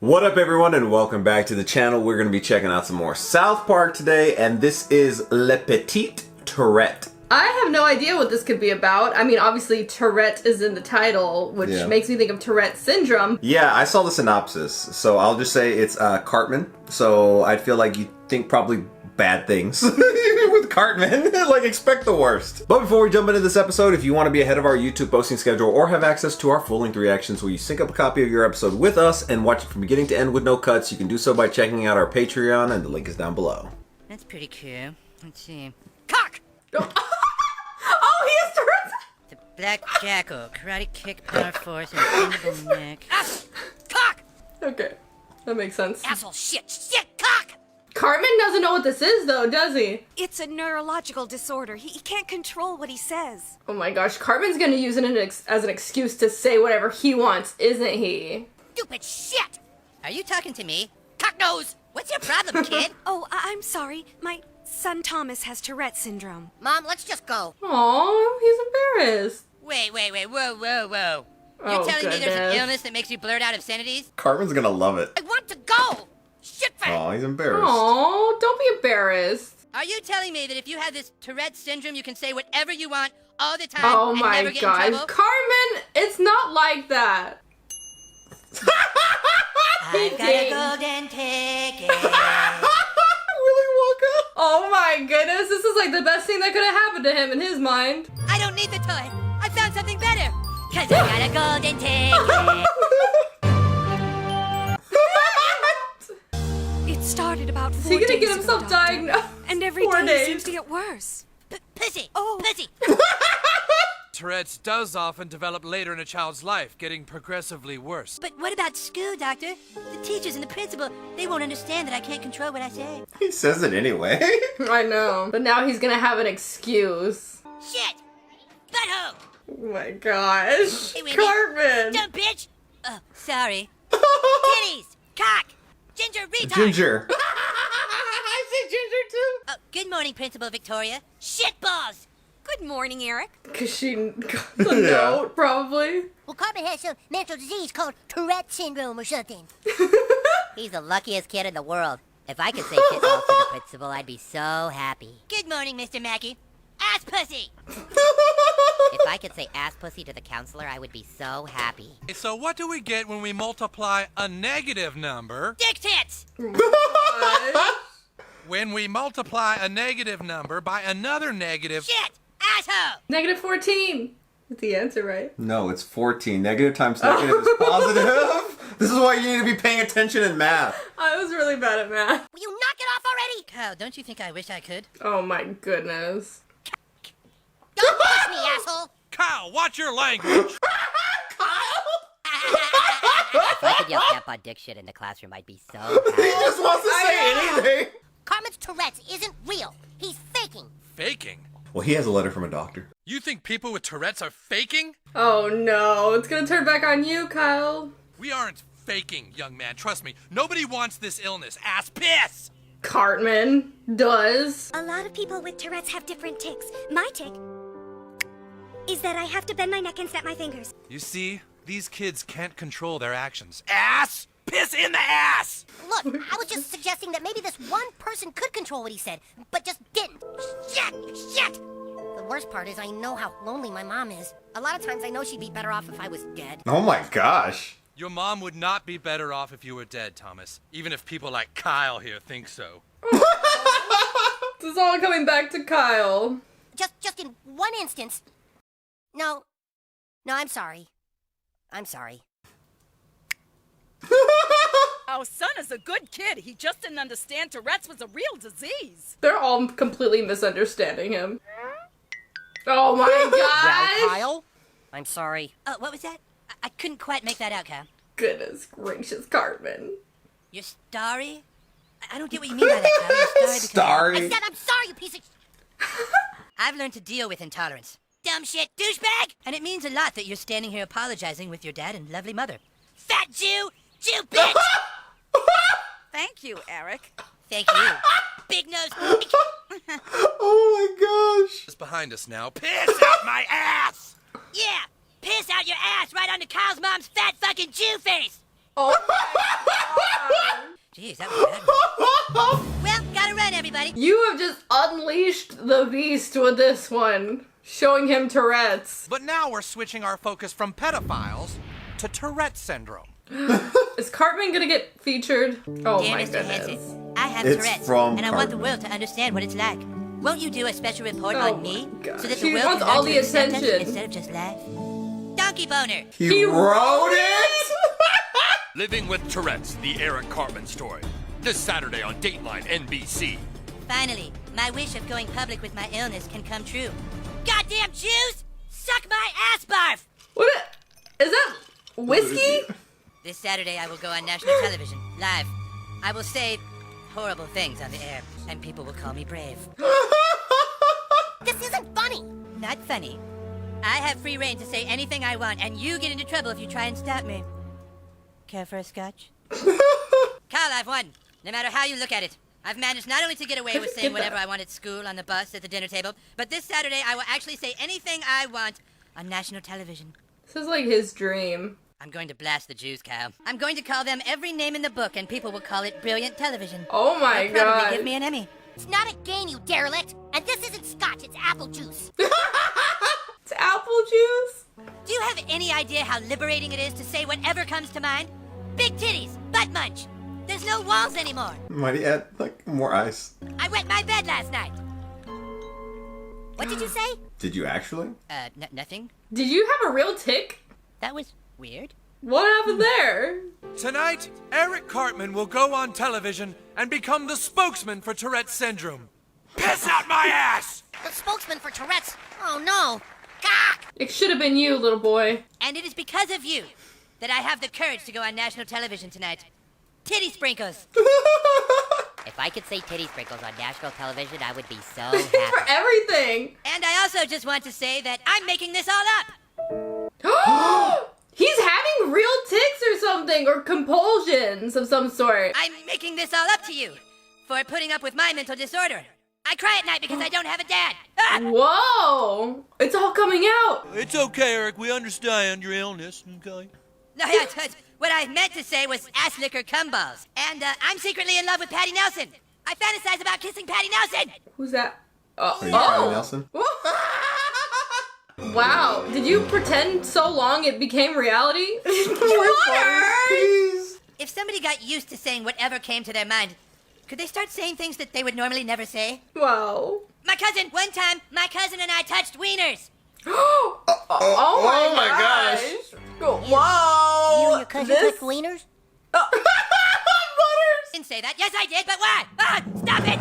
What up everyone and welcome back to the channel. We're going to be checking out some more South Park today, and this is Le Petit Tourette. I have no idea what this could be about. I mean, obviously Tourette is in the title, which makes me think of Tourette syndrome. Yeah, I saw the synopsis, so I'll just say it's Cartman. So I feel like you think probably bad things with Cartman. Like, expect the worst. But before we jump into this episode, if you want to be ahead of our YouTube posting schedule or have access to our full-length reactions where you sync up a copy of your episode with us and watch it from beginning to end with no cuts, you can do so by checking out our Patreon, and the link is down below. That's pretty cool. Let's see. Cock! Oh, he has Tourette's! The Black Jackal. Karate kick, power force, and bendable neck. Cock! Okay, that makes sense. Asshole, shit, cock! Cartman doesn't know what this is, though, does he? It's a neurological disorder. He can't control what he says. Oh my gosh, Cartman's gonna use it as an excuse to say whatever he wants, isn't he? Stupid shit! Are you talking to me? Cocknose! What's your problem, kid? Oh, I'm sorry. My son Thomas has Tourette syndrome. Mom, let's just go. Aw, he's embarrassed. Wait, whoa. Oh, You're telling me there's an goodness. illness that makes you blurt out obscenities? Cartman's gonna love it. I want to go! Shitbag! Oh, he's embarrassed. Aw, don't be embarrassed. Are you telling me that if you have this Tourette syndrome, you can say whatever you want all the time Oh and my never get in gosh, trouble? Cartman, it's not like that. I've got a golden ticket. Willy Wonka. Oh my goodness, this is like the best thing that could have happened to him in his mind. I don't need the toy. I found something better. Cause I got a golden ticket. It started about Is 4 he gonna days get ago, himself Doctor. diagnosed? And every 4 day days. seems to get worse. Pussy. Oh. Pussy. Tourette's does often develop later in a child's life, getting progressively worse. But what about school, Doctor? The teachers and the principal, they won't understand that I can't control what I say. He says it anyway. I know, but now he's gonna have an excuse. Shit. Butthole. Oh my gosh. Hey, Wendy. Cartman! Dumb bitch. Oh, sorry. Titties. Cock. Ginger retard. Ginger. I say Ginger too! Oh, good morning, Principal Victoria. Shitballs. Good morning, Eric. Cause she got the note, probably. Well, Cartman has some mental disease called Tourette syndrome or something. He's the luckiest kid in the world. If I could say shitballs to the principal, I'd be so happy. Good morning, Mr. Mackey. Ass pussy! If I could say ass pussy to the counselor, I would be so happy. So what do we get when we multiply a negative number? Dick tits! When we multiply a negative number by another negative... Shit! Asshole! Negative 14. That's the answer, right? No, it's 14. Negative times negative is positive. This is why you need to be paying attention in math. I was really bad at math. Will you knock it off already? Kyle, don't you think I wish I could? Oh my goodness. Don't push me, asshole! Kyle, watch your language! If I could yell Papa dick shit in the classroom, I'd be so happy. He just wants to say anything. Cartman's Tourette's isn't real. He's faking. Faking? Well, he has a letter from a doctor. You think people with Tourette's are faking? Oh no, it's gonna turn back on you, Kyle. We aren't faking, young man. Trust me. Nobody wants this illness. Ass piss! Cartman does. A lot of people with Tourette's have different tics. My tic is that I have to bend my neck and snap my fingers. You see, these kids can't control their actions. Ass! Piss in the ass! Look, I was just suggesting that maybe this one person could control what he said, but just didn't. Shit! The worst part is I know how lonely my mom is. A lot of times I know she'd be better off if I was dead. Oh my gosh. Your mom would not be better off if you were dead, Thomas. Even if people like Kyle here think so. This is all coming back to Kyle. Just in one instance. No, I'm sorry. I'm sorry. Our son is a good kid. He just didn't understand Tourette's was a real disease. They're all completely misunderstanding him. Oh my Well, gosh! Kyle? I'm sorry. What was that? I couldn't quite make that out, Kyle. Goodness gracious, Cartman. You're starry? I don't get what you mean by that, Kyle. You're starry because... Starry. I said I'm sorry, you piece of... I've learned to deal with intolerance. Dumb shit, douchebag! And it means a lot that you're standing here apologizing with your dad and lovely mother. Fat Jew! Jew bitch! Thank you, Eric. Thank you. Big nose. Oh my gosh. It's behind us now. Piss out my ass! Yeah! Piss out your ass right onto Kyle's mom's fat fucking Jew face! Oh my god. Jeez, that was bad. Well, gotta run, everybody. You have just unleashed the beast with this one. Showing him Tourette's. But now we're switching our focus from pedophiles to Tourette syndrome. Is Cartman gonna get featured? Oh Dear my Mr. goodness. Hanson, I have It's Tourette's, from and I want the Cartman. world to understand what it's like. Won't you do a special report Oh on me my gosh. so that He the world wants can all learn the to accept us attention. instead of just laugh? Donkey boner. He wrote it? Living with Tourette's, the Eric Cartman story. This Saturday on Dateline NBC. Finally, my wish of going public with my illness can come true. Goddamn Jews! Suck my ass barf! Is that whiskey? This Saturday I will go on national television, live. I will say horrible things on the air, and people will call me brave. This isn't funny. Not funny. I have free reign to say anything I want, and you get into trouble if you try and stop me. Care for a scotch? Carl, I've won. No matter how you look at it. I've managed not only to get away with saying whatever I want at school, on the bus, at the dinner table, but this Saturday I will actually say anything I want on national television. This is like his dream. I'm going to blast the Jews, Kyle. I'm going to call them every name in the book, and people will call it brilliant television. Oh my They'll probably god. give me an Emmy. It's not a game, you derelict. And this isn't scotch, it's apple juice. It's apple juice? Do you have any idea how liberating it is to say whatever comes to mind? Big titties, butt munch. There's no walls anymore. Might he add, like, more ice? I wet my bed last night. What did you say? Did you actually? Nothing. Did you have a real tick? That was weird. What happened there? Tonight, Eric Cartman will go on television and become the spokesman for Tourette syndrome. Piss out my ass! The spokesman for Tourette's. Oh no. Cock! It should have been you, little boy. And it is because of you that I have the courage to go on national television tonight. Titty sprinkles. If I could say titty sprinkles on national television, I would be so For happy. everything. And I also just want to say that I'm making this all up. He's having real tics or something, or compulsions of some sort. I'm making this all up to you for putting up with my mental disorder. I cry at night because I don't have a dad. Ah! Whoa! It's all coming out. It's okay, Eric. We understand your illness, okay? No, yeah, what I meant to say was ass liquor cum balls. And I'm secretly in love with Patty Nelson. I fantasize about kissing Patty Nelson. Who's that? Are you Patty Nelson? Wow. Did you pretend so long it became reality? Water! If somebody got used to saying whatever came to their mind, could they start saying things that they would normally never say? Wow. My cousin, one time, my cousin and I touched wieners. Oh my gosh. Whoa. You and your cousin touch wieners? Butters. Didn't say that. Yes, I did, but why? Ah, stop it!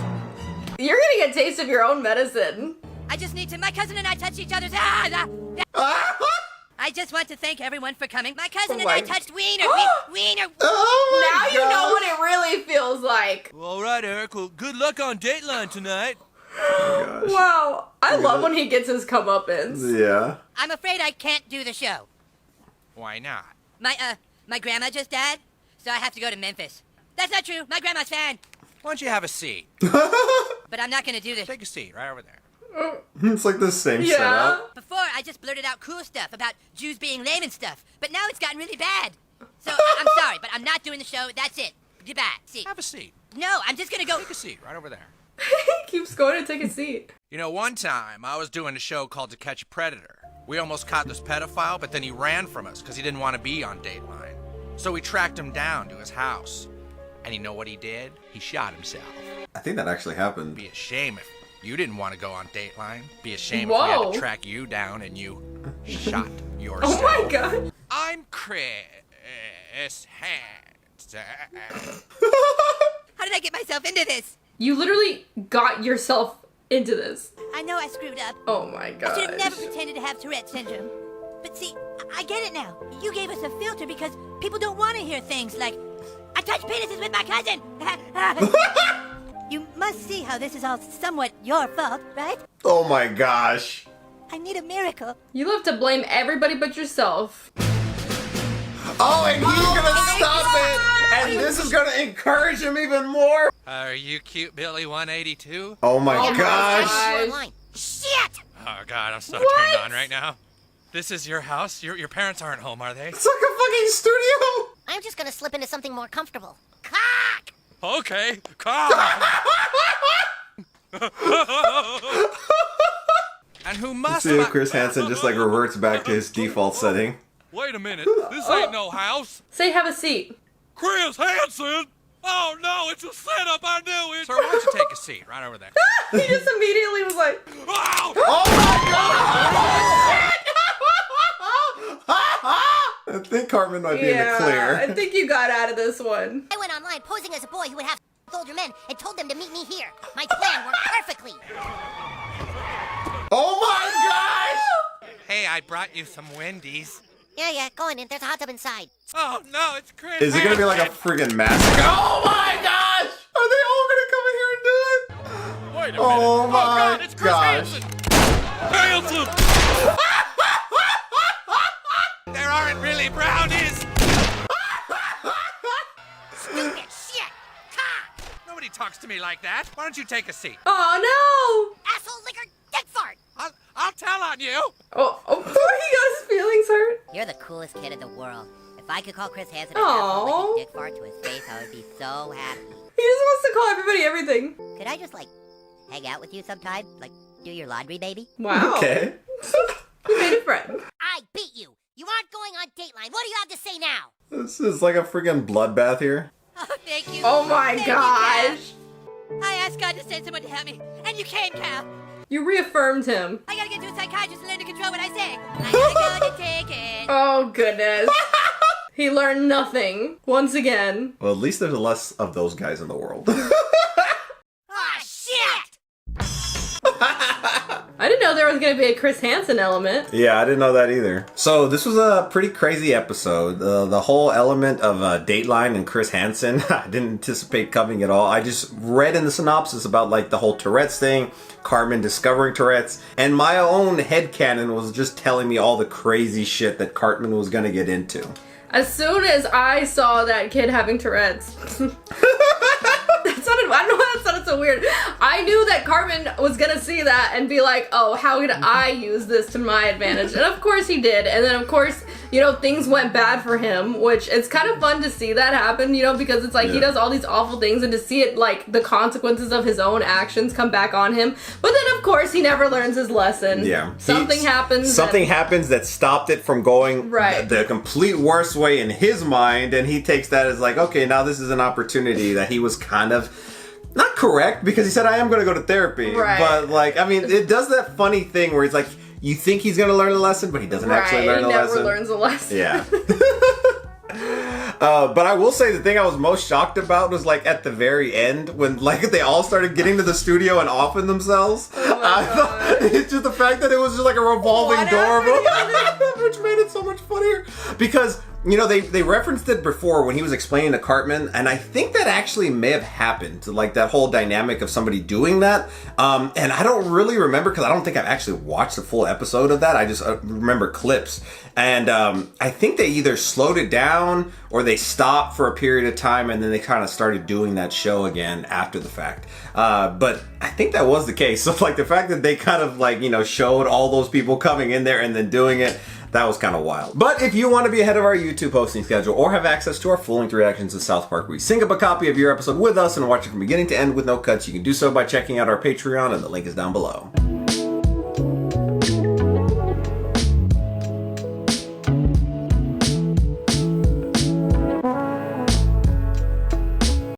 You're getting a taste of your own medicine. I just need to. My cousin and I touched each other's. I just want to thank everyone for coming. My cousin Oh and my- I touched wiener. Wiener. Oh Now my you know gosh. what it really feels like. Well, all right, Eric. Well, good luck on Dateline tonight. Gosh. Wow. I love when he gets his comeuppance. Yeah. I'm afraid I can't do the show. Why not? My grandma just died, so I have to go to Memphis. That's not true. My grandma's fine. Why don't you have a seat? But I'm not gonna do this. Take a seat right over there. It's like the same Yeah. setup. Before, I just blurted out cool stuff about Jews being lame and stuff. But now it's gotten really bad. So I'm sorry, but I'm not doing the show. That's it. Goodbye. See. Have a seat. No, I'm just gonna go. Take a seat right over there. He keeps going to take a seat. You know, one time I was doing a show called To Catch a Predator. We almost caught this pedophile, but then he ran from us because he didn't want to be on Dateline. So we tracked him down to his house. And you know what he did? He shot himself. I think that actually happened. Be a shame if you didn't want to go on Dateline. Be a shame if Whoa. we had to track you down and you shot yourself. Oh my god. I'm Chris Hansen. How did I get myself into this? You literally got yourself into this. I know I screwed up. Oh my I should god. have never pretended to have Tourette syndrome. But see, I get it now. You gave us a filter because people don't want to hear things like, I touched penises with my cousin. You must see how this is all somewhat your fault, right? Oh my gosh. I need a miracle. You love to blame everybody but yourself. Oh, and he's gonna stop it! And this is gonna encourage him even more! Are you cute, Billy 182? Oh my Oh my gosh! gosh. Line. Shit! Oh God, I'm so What? turned on right now. This is your house? Your parents aren't home, are they? It's like a fucking studio! I'm just gonna slip into something more comfortable. Cock! Okay, come. And who must See if Chris Hansen just like reverts back to his default setting. Wait a minute. This ain't no house. Say have a seat. Chris Hansen? Oh no, it's a setup. I knew it. Sir, why don't you take a seat right over there? He just immediately was like, Ow! Oh my god! I think Cartman might be in the clear. I think you got out of this one. I went online posing as a boy who would have older men and told them to meet me here. My plan worked perfectly. Oh my gosh! Hey, I brought you some Wendy's. Yeah, go on in. There's a hot tub inside. Oh no, it's Chris. Is it gonna be like a friggin' massacre? Oh my gosh! Are they all gonna come in here and do it? Wait a minute. Oh my God, it's Chris gosh. Hansen. There aren't really brownies. Stupid shit! Cock! Nobody talks to me like that. Why don't you take a seat? Oh Asshole liquor dick fart! I'll tell on you. no! Oh, he got his feelings hurt. You're the coolest kid in the world. If I could call Chris Hansen an Aw. asshole licking dick fart to his face, I would be so happy. He just wants to call everybody everything. Could I just, hang out with you sometime? Do your laundry, baby? Wow. Okay. You made a friend. I beat you! You aren't going on Dateline. What do you have to say now? This is like a friggin' bloodbath here. Oh, thank you. Oh my Thank gosh. You, I asked God to send someone to help me, and you came, Cal. You reaffirmed him. I gotta get to a psychiatrist and learn to control what I say. I gotta go to take it. Oh goodness. He learned nothing. Once again. Well, at least there's less of those guys in the world. Ah, shit! I didn't know there was going to be a Chris Hansen element. Yeah, I didn't know that either. So this was a pretty crazy episode. The whole element of Dateline and Chris Hansen, I didn't anticipate coming at all. I just read in the synopsis about like the whole Tourette's thing, Cartman discovering Tourette's, and my own headcanon was just telling me all the crazy shit that Cartman was going to get into. As soon as I saw that kid having Tourette's, I don't know why that sounded so weird. I knew that Cartman was gonna see that and be like, oh, how could I use this to my advantage? And of course he did. And then of course, things went bad for him, which it's kind of fun to see that happen, because it's like he does all these awful things and to see it, like, the consequences of his own actions come back on him. But then of course he never learns his lesson. Yeah. Something happens that stopped it from going the complete worst way in his mind, and he takes that as like, okay, now this is an opportunity that he was kind of not correct, because he said, I am going to go to therapy. Right. But it does that funny thing where it's like, you think he's going to learn a lesson, but he doesn't actually learn a lesson. He never learns a lesson. Yeah. But I will say the thing I was most shocked about was like at the very end when like they all started getting to the studio and offing themselves. It's just the fact that it was just like a revolving door, which made it so much funnier. Because they referenced it before when he was explaining to Cartman, and I think that actually may have happened, like that whole dynamic of somebody doing that. And I don't really remember because I don't think I've actually watched a full episode of that. I just remember clips. And I think they either slowed it down or they stopped for a period of time and then they kind of started doing that show again after the fact. But I think that was the case. So like the fact that they kind of like, showed all those people coming in there and then doing it, that was kind of wild. But if you want to be ahead of our YouTube posting schedule or have access to our full-length reactions to South Park, we sync up a copy of your episode with us and watch it from beginning to end with no cuts, you can do so by checking out our Patreon, and the link is down below.